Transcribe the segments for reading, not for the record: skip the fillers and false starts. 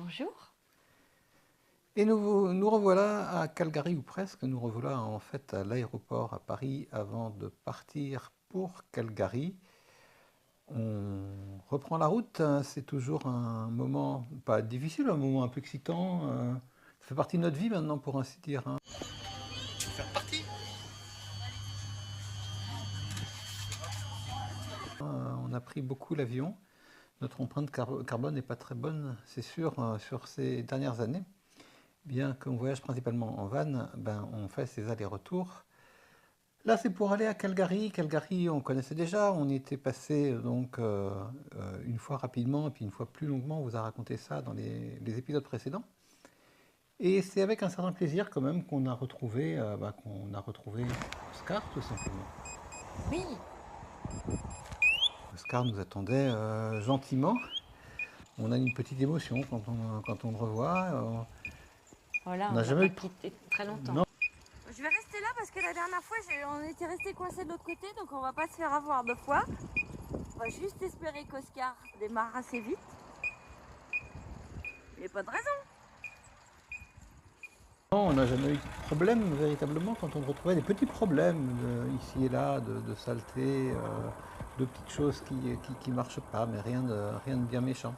Bonjour. Et nous revoilà à Calgary, ou presque. Nous revoilà en fait à l'aéroport à Paris avant de partir pour Calgary. On reprend la route. C'est toujours un moment, pas difficile, un moment un peu excitant. Ça fait partie de notre vie maintenant, pour ainsi dire, hein. Faire partie. On a pris beaucoup l'avion. Notre empreinte carbone n'est pas très bonne, c'est sûr, sur ces dernières années. Bien qu'on voyage principalement en van, ben, on fait ces allers-retours. Là, c'est pour aller à Calgary. Calgary, on connaissait déjà. On y était passé donc une fois rapidement, et puis une fois plus longuement. On vous a raconté ça dans les épisodes précédents. Et c'est avec un certain plaisir quand même qu'on a retrouvé Oscar, tout simplement. Oui, Oscar nous attendait gentiment. On a une petite émotion quand on le revoit. voilà, On on n'a l'a jamais pas eu... quitté très longtemps. Non. Je vais rester là parce que la dernière fois on était resté coincé de l'autre côté, donc on va pas se faire avoir deux fois. On va juste espérer qu'Oscar démarre assez vite. Il n'y a pas de raison. Non, on n'a jamais eu de problème véritablement quand on retrouvait des petits problèmes ici et là, de saleté, de petites choses qui marchent pas, mais rien de bien méchant.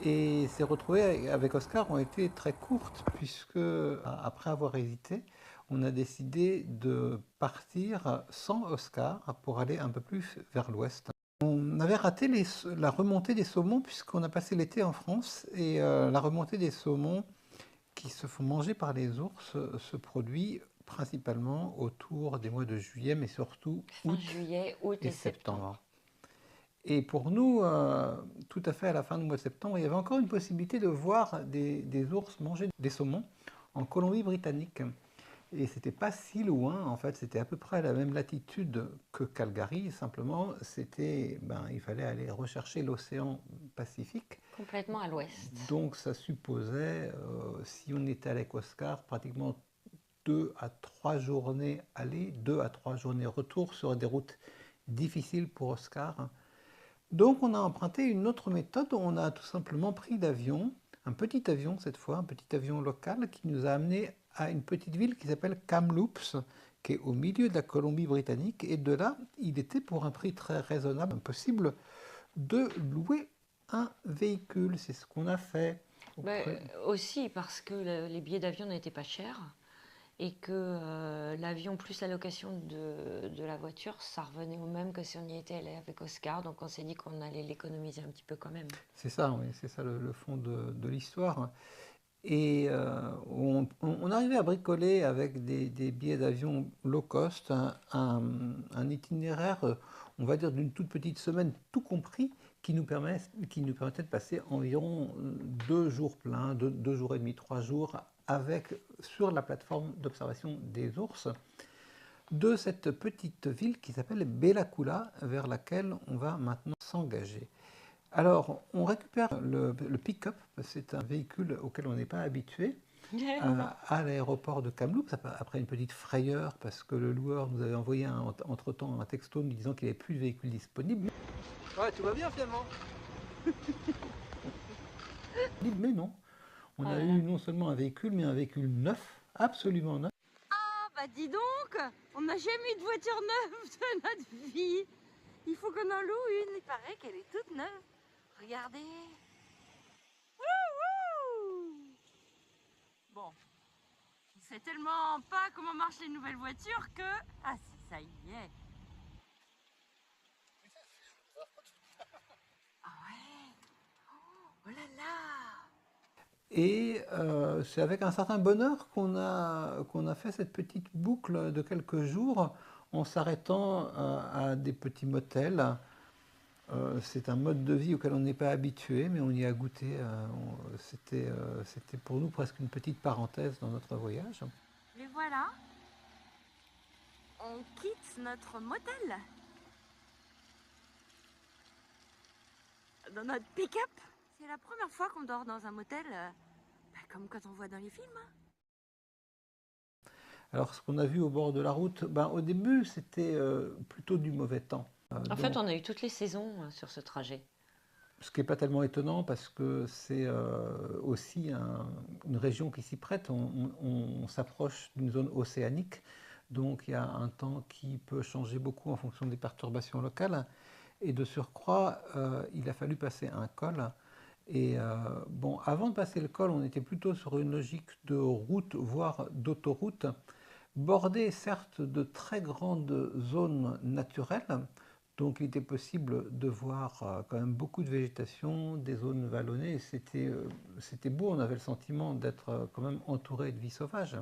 Et ces retrouvées avec Oscar ont été très courtes puisque, après avoir hésité, on a décidé de partir sans Oscar pour aller un peu plus vers l'ouest. On avait raté la remontée des saumons puisqu'on a passé l'été en France et la remontée des saumons qui se font manger par les ours se produit principalement autour des mois de juillet, mais surtout Fin août juillet, août et et septembre. septembre. Et pour nous, tout à fait à la fin du mois de septembre, il y avait encore une possibilité de voir des ours manger des saumons en Colombie-Britannique. Et c'était pas si loin, en fait, c'était à peu près à la même latitude que Calgary, simplement, il fallait aller rechercher l'océan Pacifique. Complètement à l'ouest. Donc ça supposait, si on était avec Oscar, pratiquement 2 à 3 journées aller, 2 à 3 journées retour sur des routes difficiles pour Oscar. Donc on a emprunté une autre méthode, on a tout simplement pris l'avion, un petit avion cette fois, un petit avion local qui nous a amené à une petite ville qui s'appelle Kamloops, qui est au milieu de la Colombie-Britannique, et de là, il était pour un prix très raisonnable, possible de louer un véhicule. C'est ce qu'on a fait. Aussi parce que les billets d'avion n'étaient pas chers et que l'avion plus la location de la voiture, ça revenait au même que si on y était allé avec Oscar. Donc on s'est dit qu'on allait l'économiser un petit peu quand même. C'est ça, oui, c'est ça le fond de l'histoire. Et on arrivait à bricoler avec des billets d'avion low cost, un itinéraire, on va dire, d'une toute petite semaine, tout compris, qui nous permettait de passer environ 2 jours pleins, 2 jours et demi, 3 jours, sur la plateforme d'observation des ours de cette petite ville qui s'appelle Bella Coola, vers laquelle on va maintenant s'engager. Alors, on récupère le pick-up, c'est un véhicule auquel on n'est pas habitué, à l'aéroport de Kamloops, après une petite frayeur, parce que le loueur nous avait envoyé entre-temps un texto nous disant qu'il n'y avait plus de véhicule disponible. Ouais, tout va bien finalement. Mais non, on a eu non seulement un véhicule, mais un véhicule neuf, absolument neuf. Ah bah dis donc, on n'a jamais eu de voiture neuve de notre vie. Il faut qu'on en loue une, il paraît qu'elle est toute neuve. Regardez. Wouhou! Bon, on sait tellement pas comment marchent les nouvelles voitures que... Ah si, ça y est. Ah ouais. Oh là là. Et c'est avec un certain bonheur qu'on a fait cette petite boucle de quelques jours en s'arrêtant à des petits motels. C'est un mode de vie auquel on n'est pas habitué, mais on y a goûté. C'était pour nous presque une petite parenthèse dans notre voyage. Et voilà. On quitte notre motel. Dans notre pick-up. C'est la première fois qu'on dort dans un motel, comme quand on voit dans les films. Alors, ce qu'on a vu au bord de la route, au début, c'était plutôt du mauvais temps. En fait, on a eu toutes les saisons sur ce trajet. Ce qui n'est pas tellement étonnant parce que c'est aussi une région qui s'y prête. On s'approche d'une zone océanique, donc il y a un temps qui peut changer beaucoup en fonction des perturbations locales. Et de surcroît, il a fallu passer un col. Et bon, avant de passer le col, on était plutôt sur une logique de route, voire d'autoroute, bordée certes de très grandes zones naturelles. Donc il était possible de voir quand même beaucoup de végétation, des zones vallonnées. C'était beau, on avait le sentiment d'être quand même entouré de vie sauvage.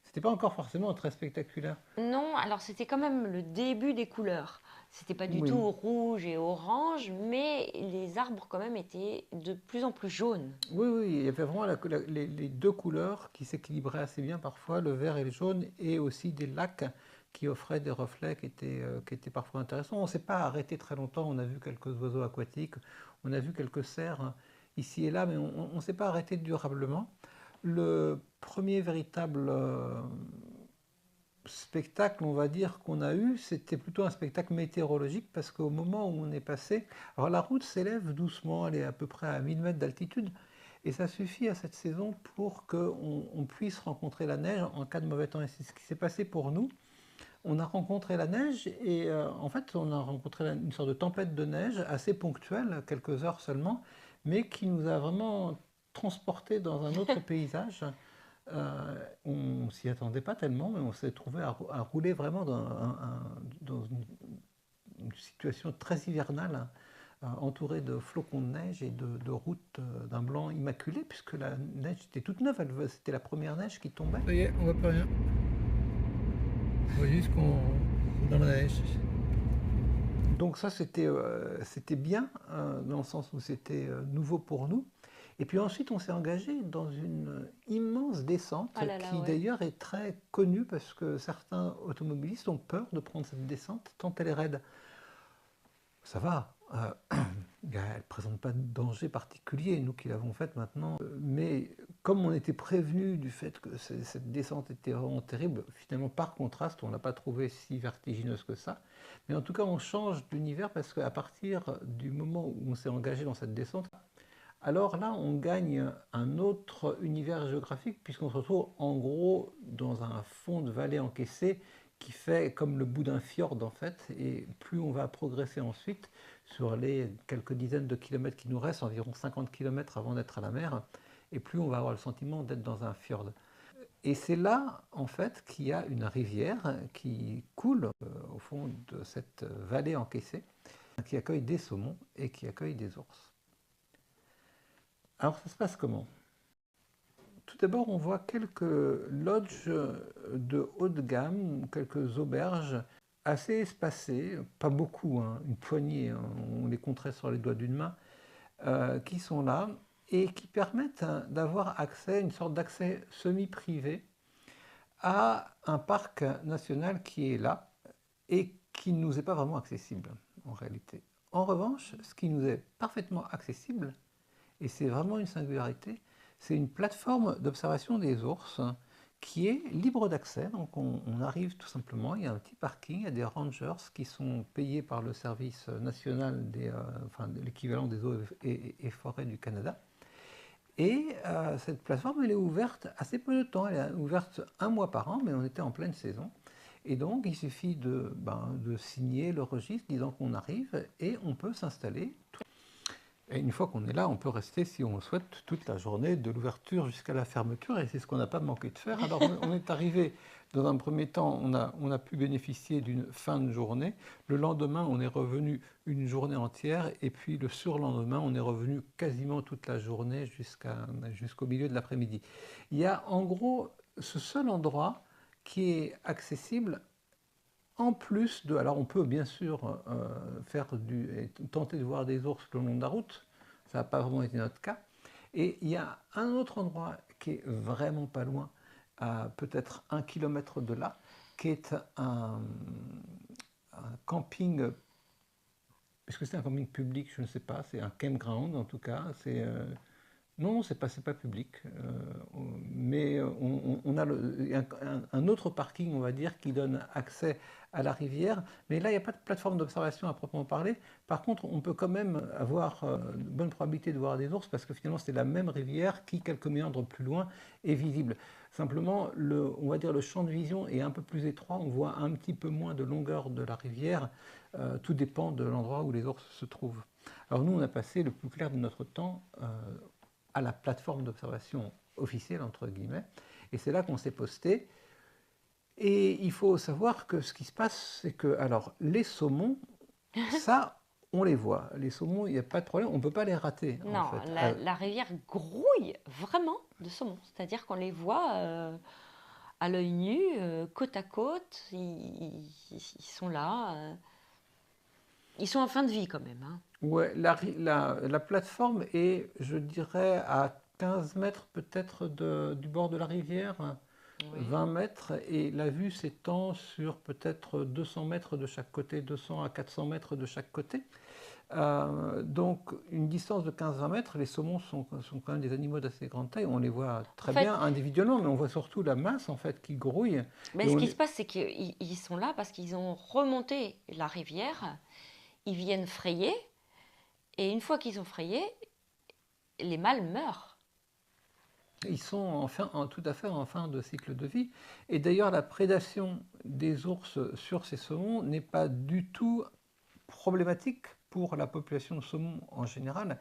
C'était pas encore forcément très spectaculaire. Non, alors c'était quand même le début des couleurs. C'était pas du Oui, tout rouge et orange, mais les arbres quand même étaient de plus en plus jaunes. oui, oui, il y avait vraiment les deux couleurs qui s'équilibraient assez bien parfois, le vert et le jaune, et aussi des lacs qui offraient des reflets qui étaient parfois intéressants. On ne s'est pas arrêté très longtemps, on a vu quelques oiseaux aquatiques, on a vu quelques cerfs ici et là, mais on ne s'est pas arrêté durablement. Le premier véritable spectacle, on va dire, qu'on a eu, c'était plutôt un spectacle météorologique parce qu'au moment où on est passé, alors la route s'élève doucement, elle est à peu près à 1000 mètres d'altitude, et ça suffit à cette saison pour qu'on puisse rencontrer la neige en cas de mauvais temps. Et c'est ce qui s'est passé pour nous. On a rencontré la neige et en fait, on a rencontré une sorte de tempête de neige assez ponctuelle, quelques heures seulement, mais qui nous a vraiment transportés dans un autre paysage. On s'y attendait pas tellement, mais on s'est trouvé à rouler vraiment dans une situation très hivernale, entouré de flocons de neige et de routes d'un blanc immaculé, puisque la neige était toute neuve, c'était la première neige qui tombait. Ça y est, on voit plus rien. On voit juste qu'on dans la neige. Donc ça, c'était bien, dans le sens où c'était nouveau pour nous. Et puis ensuite, on s'est engagé dans une immense descente Oh là là, qui ouais. d'ailleurs est très connue parce que certains automobilistes ont peur de prendre cette descente tant elle est raide. Ça va, elle ne présente pas de danger particulier, nous qui l'avons faite maintenant. Mais comme on était prévenu du fait que cette descente était vraiment terrible, finalement par contraste, on ne l'a pas trouvé si vertigineuse que ça. Mais en tout cas, on change d'univers parce qu'à partir du moment où on s'est engagé dans cette descente, alors là, on gagne un autre univers géographique puisqu'on se retrouve en gros dans un fond de vallée encaissé qui fait comme le bout d'un fjord en fait. Et plus on va progresser ensuite sur les quelques dizaines de kilomètres qui nous restent, environ 50 kilomètres avant d'être à la mer, et plus on va avoir le sentiment d'être dans un fjord. Et c'est là en fait qu'il y a une rivière qui coule au fond de cette vallée encaissée, qui accueille des saumons et qui accueille des ours. Alors ça se passe comment? Tout d'abord, on voit quelques lodges de haut de gamme, quelques auberges assez espacées, pas beaucoup, hein, une poignée, hein, on les compterait sur les doigts d'une main, qui sont là et qui permettent d'avoir accès, une sorte d'accès semi-privé à un parc national qui est là et qui ne nous est pas vraiment accessible en réalité. En revanche, ce qui nous est parfaitement accessible, et c'est vraiment une singularité, c'est une plateforme d'observation des ours qui est libre d'accès. Donc on arrive tout simplement, il y a un petit parking, il y a des rangers qui sont payés par le service national enfin, de l'équivalent des eaux et forêts du Canada. Et cette plateforme, elle est ouverte assez peu de temps, elle est ouverte un mois par an, mais on était en pleine saison. Et donc, il suffit de signer le registre disant qu'on arrive et on peut s'installer. Et une fois qu'on est là, on peut rester, si on le souhaite, toute la journée, de l'ouverture jusqu'à la fermeture, et c'est ce qu'on n'a pas manqué de faire. Alors on est arrivé, dans un premier temps, on a pu bénéficier d'une fin de journée. Le lendemain, on est revenu une journée entière, et puis le surlendemain, on est revenu quasiment toute la journée jusqu'au milieu de l'après-midi. Il y a en gros ce seul endroit qui est accessible en plus de, alors on peut bien sûr tenter de voir des ours le long de la route, ça n'a pas vraiment été notre cas. Et il y a un autre endroit qui est vraiment pas loin, à peut-être 1 kilomètre de là, qui est un camping, est-ce que c'est un camping public? Je ne sais pas, c'est un campground en tout cas, c'est Non, c'est pas public, mais on a un autre parking, on va dire, qui donne accès à la rivière. Mais là, il n'y a pas de plateforme d'observation à proprement parler. Par contre, on peut quand même avoir de bonnes probabilités de voir des ours parce que finalement, c'est la même rivière qui, quelques méandres plus loin, est visible. Simplement, on va dire le champ de vision est un peu plus étroit. On voit un petit peu moins de longueur de la rivière. Tout dépend de l'endroit où les ours se trouvent. Alors nous, on a passé le plus clair de notre temps à la plateforme d'observation officielle, entre guillemets, et c'est là qu'on s'est posté. Et il faut savoir que ce qui se passe, c'est que, alors, les saumons, ça, on les voit. Les saumons, il n'y a pas de problème, on ne peut pas les rater, en Non, fait. la rivière grouille vraiment de saumons. C'est-à-dire qu'on les voit à l'œil nu, côte à côte. Ils sont là. Ils sont en fin de vie quand même, hein. Ouais, la plateforme est, je dirais, à 15 mètres peut-être du bord de la rivière, Oui. 20 mètres, et la vue s'étend sur peut-être 200 mètres de chaque côté, 200 à 400 mètres de chaque côté. Donc une distance de 15-20 mètres, les saumons sont quand même des animaux d'assez grande taille, on les voit très bien individuellement, mais on voit surtout la masse en fait qui grouille. Mais ce qui se passe, c'est qu'ils sont là parce qu'ils ont remonté la rivière, ils viennent frayer, et une fois qu'ils ont frayé, les mâles meurent. Ils sont tout à fait en fin de cycle de vie. Et d'ailleurs, la prédation des ours sur ces saumons n'est pas du tout problématique pour la population de saumon en général.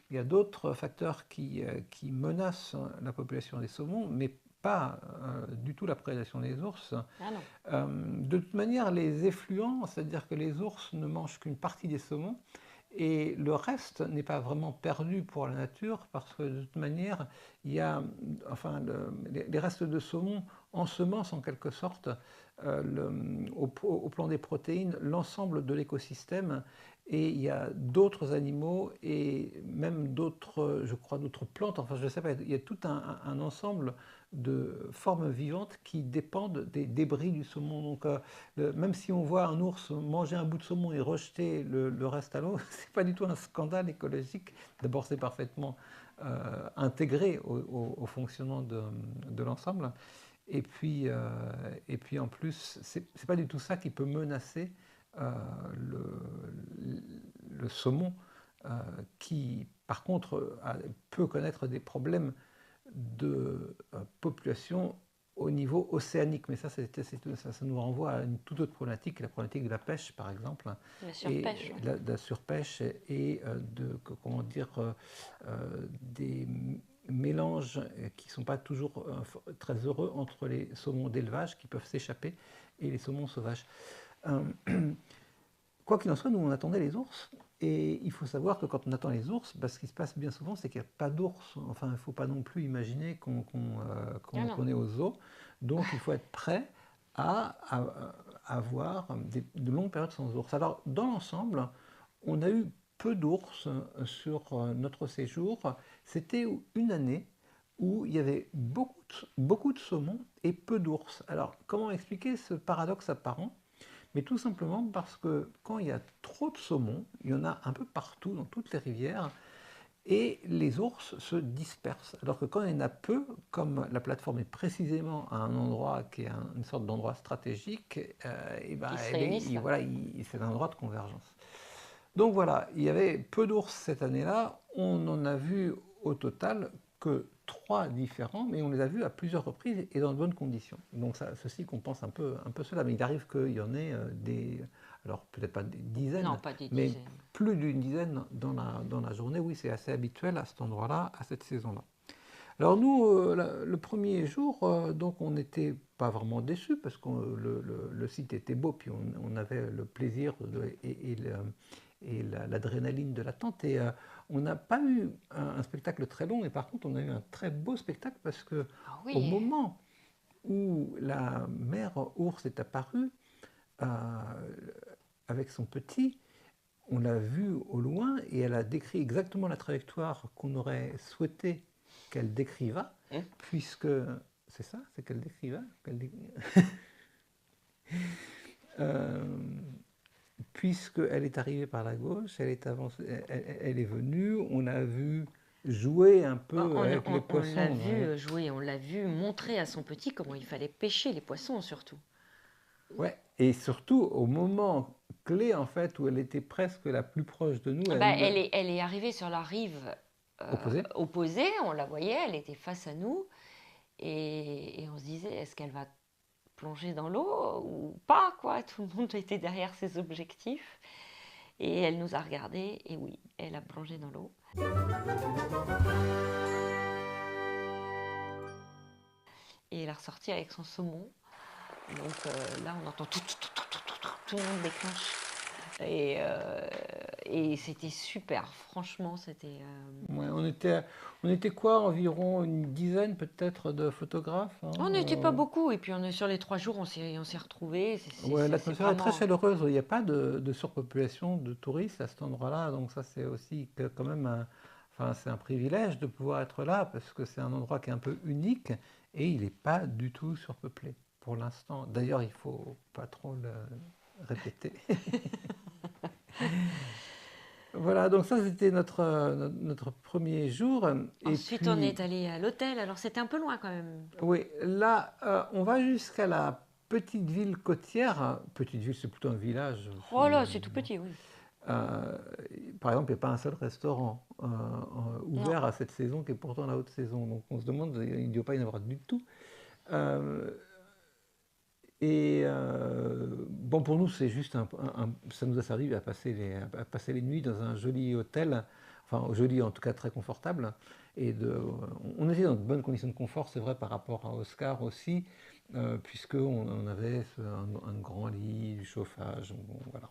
Il y a d'autres facteurs qui menacent la population des saumons, mais pas du tout la prédation des ours. Ah non. De toute manière, les effluents, c'est-à-dire que les ours ne mangent qu'une partie des saumons, et le reste n'est pas vraiment perdu pour la nature parce que de toute manière, il y a, enfin, les restes de saumon ensemencent en quelque sorte au plan des protéines l'ensemble de l'écosystème, et il y a d'autres animaux et même d'autres, je crois, d'autres plantes, enfin je ne sais pas, il y a tout un ensemble de formes vivantes qui dépendent des débris du saumon. Donc même si on voit un ours manger un bout de saumon et rejeter le reste à l'eau, c'est pas du tout un scandale écologique. D'abord, c'est parfaitement intégré au fonctionnement de l'ensemble. Et puis en plus, c'est pas du tout ça qui peut menacer le saumon, qui par contre peut connaître des problèmes de population au niveau océanique. Mais ça nous renvoie à une toute autre problématique, la problématique de la pêche, par exemple. La surpêche. Et de la surpêche et comment dire, des mélanges qui ne sont pas toujours très heureux entre les saumons d'élevage qui peuvent s'échapper et les saumons sauvages. Quoi qu'il en soit, nous on attendait les ours. Et il faut savoir que quand on attend les ours, ce qui se passe bien souvent, c'est qu'il n'y a pas d'ours. Enfin, il ne faut pas non plus imaginer qu'on est au zoo. Donc, il faut être prêt à avoir de longues périodes sans ours. Alors, dans l'ensemble, on a eu peu d'ours sur notre séjour. C'était une année où il y avait beaucoup de saumons et peu d'ours. Alors, comment expliquer ce paradoxe apparent ? Mais tout simplement parce que quand il y a trop de saumon, il y en a un peu partout dans toutes les rivières, et les ours se dispersent. Alors que quand il y en a peu, comme la plateforme est précisément à un endroit qui est une sorte d'endroit stratégique, voilà, c'est un endroit de convergence. Donc voilà, il y avait peu d'ours cette année-là, on en a vu au total que 3 différents, mais on les a vus à plusieurs reprises et dans de bonnes conditions. Donc ceci compense un peu cela, mais il arrive qu'il y en ait alors peut-être pas des dizaines, Non, pas des mais dizaines. plus d'une dizaine dans la journée. Oui, c'est assez habituel à cet endroit-là, à cette saison-là. Alors nous, le premier jour, donc on n'était pas vraiment déçus parce que le site était beau, puis on avait le plaisir et l'adrénaline de l'attente. Et on n'a pas eu un spectacle très long, mais par contre, on a eu un très beau spectacle parce que Oui. au moment où la mère ours est apparue avec son petit, on l'a vue au loin et elle a décrit exactement la trajectoire qu'on aurait souhaité qu'elle décriva, puisque c'est ça, c'est qu'elle décriva, puisqu'elle est arrivée par la gauche, elle est venue, on a vu jouer un On, peu avec les on poissons. l'a vu Ouais. jouer, on l'a vu montrer à son petit comment il fallait pêcher les poissons surtout. Ouais. Et surtout, au moment clé, en fait, où elle était presque la plus proche de nous, Bah, elle est arrivée sur la rive opposée. opposée, on la voyait, elle était face à nous et on se disait est-ce qu'elle va plonger dans l'eau ou pas quoi. Tout le monde était derrière ses objectifs et elle nous a regardés et oui, elle a plongé dans l'eau. Et elle est ressortie avec son saumon. Donc là, on entend tout le monde déclenche. Et c'était super, franchement, c'était... Ouais, on était quoi, environ une dizaine peut-être de photographes, hein, On n'était pas beaucoup, et puis on est sur les 3 jours, on s'est retrouvés. Ouais, C'est l'atmosphère est très vraiment... chaleureuse. Il n'y a pas de surpopulation de touristes à cet endroit-là. Donc ça, c'est aussi quand même enfin, c'est un privilège de pouvoir être là parce que c'est un endroit qui est un peu unique et il n'est pas du tout surpeuplé pour l'instant. D'ailleurs, il faut pas trop le répéter. Voilà, donc ça, c'était notre premier jour. Et Ensuite, on est puis, allé à l'hôtel, alors c'était un peu loin quand même. oui, là, on va jusqu'à la petite ville côtière. Petite ville, c'est plutôt un village. Oh là, c'est tout petit, oui. Euh, Par exemple, il n'y a pas un seul restaurant Non. ouvert à cette saison qui est pourtant la haute saison. Donc on se demande, il ne doit pas y en avoir du tout. Euh, bon, pour nous, c'est juste ça nous a servi à passer les nuits dans un joli hôtel, enfin joli en tout cas très confortable. On était dans de bonnes conditions de confort, c'est vrai par rapport à Oscar aussi, puisqu'on on avait un grand lit, du chauffage. Bon, voilà,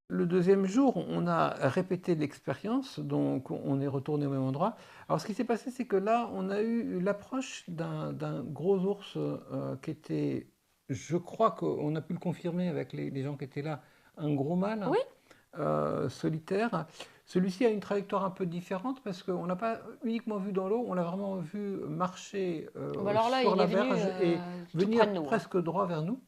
le deuxième jour, on a répété l'expérience, donc on est retourné au même endroit. Alors ce qui s'est passé, c'est que là, on a eu l'approche d'un gros ours qui était, je crois qu'on a pu le confirmer avec les gens qui étaient là, un gros mâle Oui. solitaire. Celui-ci a une trajectoire un peu différente parce qu'on l'a pas uniquement vu dans l'eau, on l'a vraiment vu marcher Bah alors là, sur il est la venu berge et tout près venir de nous, hein. presque droit vers nous.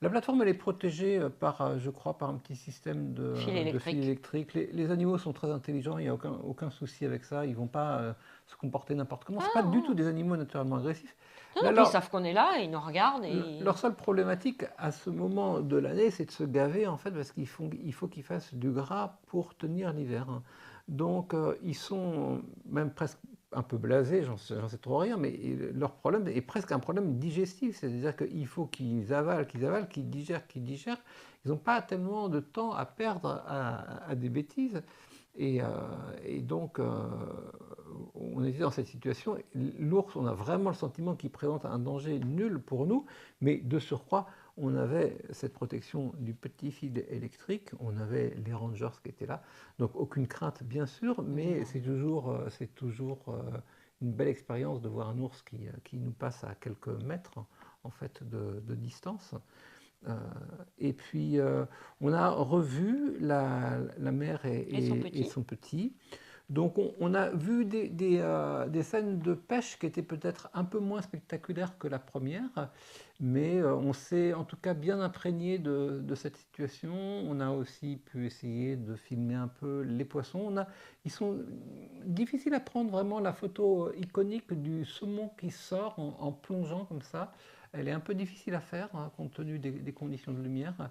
La plateforme, elle est protégée par, je crois, par un petit système Fil de fil électrique. électrique. Les animaux sont très intelligents, il n'y a aucun souci avec ça. Ils ne vont pas se comporter n'importe comment. Ce Ah pas du tout non. des animaux naturellement agressifs. Non, Là, non, puis ils savent qu'on est là, ils nous regardent et... leur seule problématique à ce moment de l'année, c'est de se gaver en fait, parce il faut qu'ils fassent du gras pour tenir l'hiver. Donc ils sont même presque un peu blasés, j'en sais trop rien, mais leur problème est presque un problème digestif, c'est-à-dire qu'il faut qu'ils avalent, qu'ils digèrent. Ils n'ont pas tellement de temps à perdre à des bêtises. Et, euh, et donc, on était dans cette situation. L'ours, on a vraiment le sentiment qu'il présente un danger nul pour nous, mais de surcroît, on avait cette protection du petit fil électrique, on avait les rangers qui étaient là, donc aucune crainte bien sûr, mais c'est toujours une belle expérience de voir un ours qui nous passe à quelques mètres en fait de distance. Euh, et puis, on a revu la mère et son et petit. son petit. Donc, on a vu des scènes de pêche qui étaient peut-être un peu moins spectaculaires que la première, mais on s'est en tout cas bien imprégné de cette situation. On a aussi pu essayer de filmer un peu les poissons. Ils sont difficiles à prendre vraiment la photo iconique du saumon qui sort en plongeant comme ça. Elle est un peu difficile à faire compte tenu des conditions de lumière.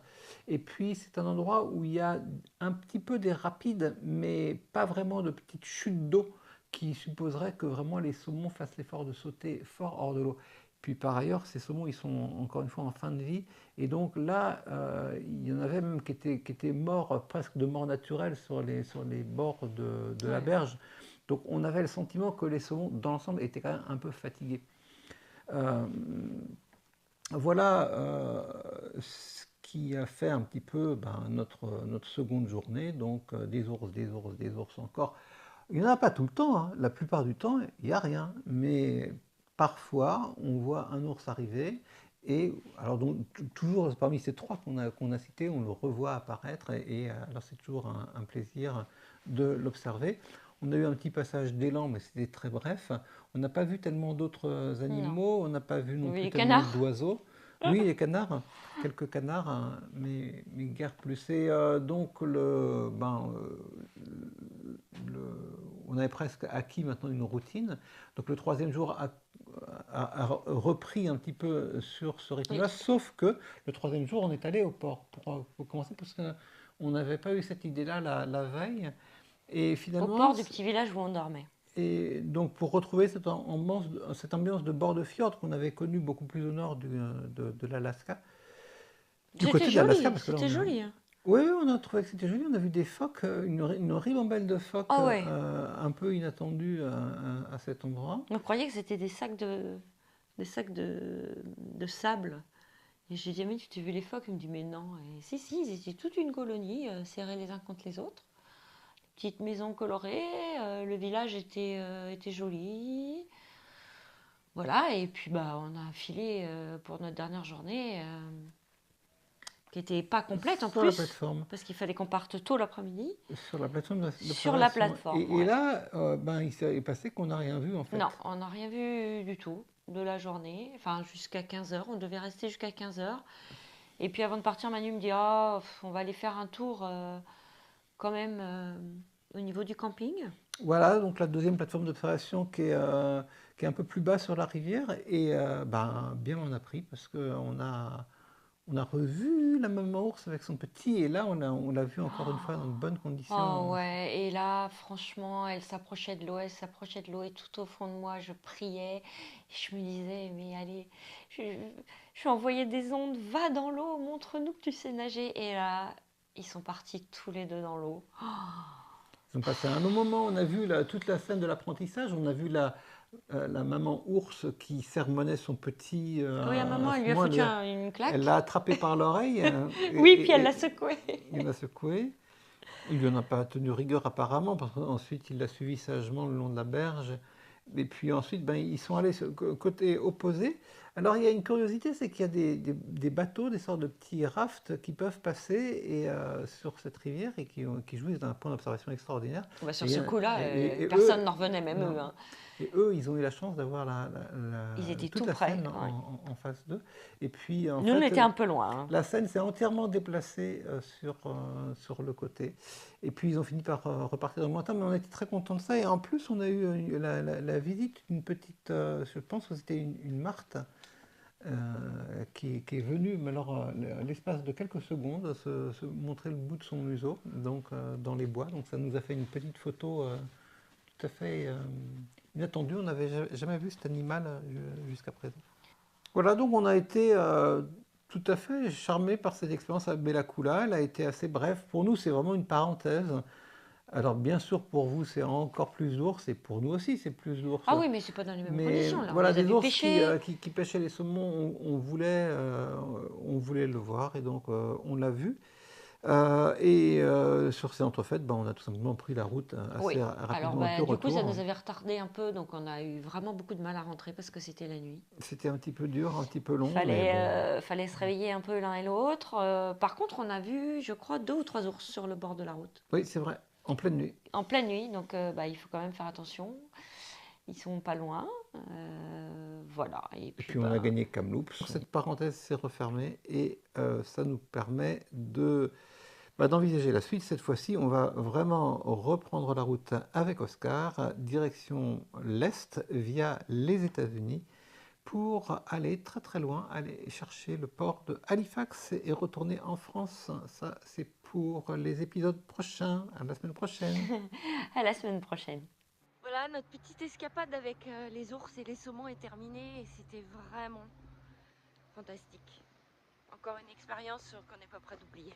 Et puis c'est un endroit où il y a un petit peu des rapides, mais pas vraiment de petites chutes d'eau qui supposeraient que vraiment les saumons fassent l'effort de sauter fort hors de l'eau. Puis par ailleurs, ces saumons, ils sont encore une fois en fin de vie. Et donc là, il y en avait même qui étaient morts presque de mort naturelle sur les bords de la Ouais. berge. Donc on avait le sentiment que les saumons, dans l'ensemble, étaient quand même un peu fatigués. Euh, voilà ce qui a fait un petit peu notre seconde journée, donc des ours encore. Il n'y en a pas tout le temps, hein. La plupart du temps, il n'y a rien. Mais parfois, on voit un ours arriver, et alors donc, toujours parmi ces trois qu'on a cités, on le revoit apparaître, alors c'est toujours un plaisir de l'observer. On a eu un petit passage d'élan, mais c'était très bref. On n'a pas vu tellement d'autres Non. animaux, on n'a pas vu non Oui, plus les tellement canards. d'oiseaux. Oui, les canards, quelques canards, hein, mais guère plus. Et donc, on avait presque acquis maintenant une routine. Donc le troisième jour a repris un petit peu sur ce rythme-là, Oui. sauf que le troisième jour, on est allé au port pour commencer, parce qu'on n'avait pas eu cette idée-là la veille. Et Au finalement, port du petit village où on dormait. et donc pour retrouver cette ambiance de bord de fjord qu'on avait connue beaucoup plus au nord de l'Alaska, du côté C'était de l'Alaska, joli, parce que là, c'était joli. oui, on a trouvé que c'était joli. On a vu des phoques, une ribambelle de phoques Ah ouais. un peu inattendue à cet endroit. On croyait que c'était des sacs de sable. Et j'ai dit, mais tu t'es vu les phoques? Il me dit, mais non. Et si, ils étaient toute une colonie, serrés les uns contre les autres. Petite maison colorée, le village était joli. Voilà, et puis bah, on a filé pour notre dernière journée, qui n'était pas complète en Sur la plus, plateforme. parce qu'il fallait qu'on parte tôt l'après-midi. Sur la plateforme de Sur la préparation. plateforme, Et ouais. là, il s'est passé qu'on n'a rien vu en fait. Non, on n'a rien vu du tout de la journée, enfin jusqu'à 15 heures. On devait rester jusqu'à 15 heures. Et puis avant de partir, Manu me dit, oh, on va aller faire un tour quand même au niveau du camping. Voilà, donc la deuxième plateforme d'observation qui est un peu plus bas sur la rivière. Et bien on a pris, parce on a revu la maman ours avec son petit. Et là, on l'a vu encore une fois dans de bonnes conditions. Oh ouais, et là, franchement, elle s'approchait de l'eau, et tout au fond de moi, je priais. Et je me disais, mais allez, je envoyais des ondes, va dans l'eau, montre-nous que tu sais nager. Et là, ils sont partis tous les deux dans l'eau. Ils ont passé un long moment. On a vu toute la scène de l'apprentissage. On a vu la maman ours qui sermonnait son petit. Oui, à maman, à ce elle lui a moment, foutu une claque. elle l'a attrapé par l'oreille. Oui, puis elle l'a secoué. Il l'a secoué. Il lui en a pas tenu rigueur apparemment, parce qu'ensuite il l'a suivi sagement le long de la berge. Et puis ensuite, ils sont allés côté opposé. Alors il y a une curiosité, c'est qu'il y a des bateaux, des sortes de petits rafts qui peuvent passer sur cette rivière et qui jouissent d'un point d'observation extraordinaire. Bah, sur Et, ce coup-là, et personne eux, n'en revenait, même non. eux. Hein. Et eux, ils ont eu la chance d'avoir Ils étaient toute tout la près. scène Ouais. en face d'eux. Et puis en Nous, on fait, était un peu loin. Hein. la scène s'est entièrement déplacée sur le côté. Et puis ils ont fini par repartir dans le lointain, mais on était très contents de ça. Et en plus, on a eu la visite d'une petite, je pense que c'était une marthe, qui est venue, mais alors l'espace de quelques secondes, se montrer le bout de son museau, donc dans les bois. Donc ça nous a fait une petite photo tout à fait inattendue. On n'avait jamais vu cet animal jusqu'à présent. Voilà, donc on a été tout à fait charmé par cette expérience à Bella Coola. Elle a été assez brève. Pour nous, c'est vraiment une parenthèse. Alors bien sûr, pour vous, c'est encore plus d'ours, et pour nous aussi, c'est plus d'ours. Ah oui, mais c'est pas dans les mêmes Mais conditions. Là. voilà, On les a des vus ours pêcher. qui pêchaient les saumons, on voulait le voir, et donc on l'a vu. Sur ces entrefaites, on a tout simplement pris la route assez Oui. rapidement. Alors, et puis du coup, ça retour. nous avait retardé un peu, donc on a eu vraiment beaucoup de mal à rentrer parce que c'était la nuit. C'était un petit peu dur, un petit peu long. Fallait se réveiller un peu l'un et l'autre. Par contre, on a vu, je crois, 2 ou 3 ours sur le bord de la route. Oui, c'est vrai, en pleine nuit. En pleine nuit, donc il faut quand même faire attention. Ils sont pas loin. Voilà. Et puis on a gagné Kamloops. Cette parenthèse s'est refermée et ça nous permet d'envisager la suite. Cette fois-ci, on va vraiment reprendre la route avec Oscar, direction l'Est, via les États-Unis, pour aller très très loin, aller chercher le port de Halifax et retourner en France. Ça, c'est pour les épisodes prochains. À la semaine prochaine. À la semaine prochaine. Voilà, notre petite escapade avec les ours et les saumons est terminée et c'était vraiment fantastique. Encore une expérience qu'on n'est pas prêt d'oublier.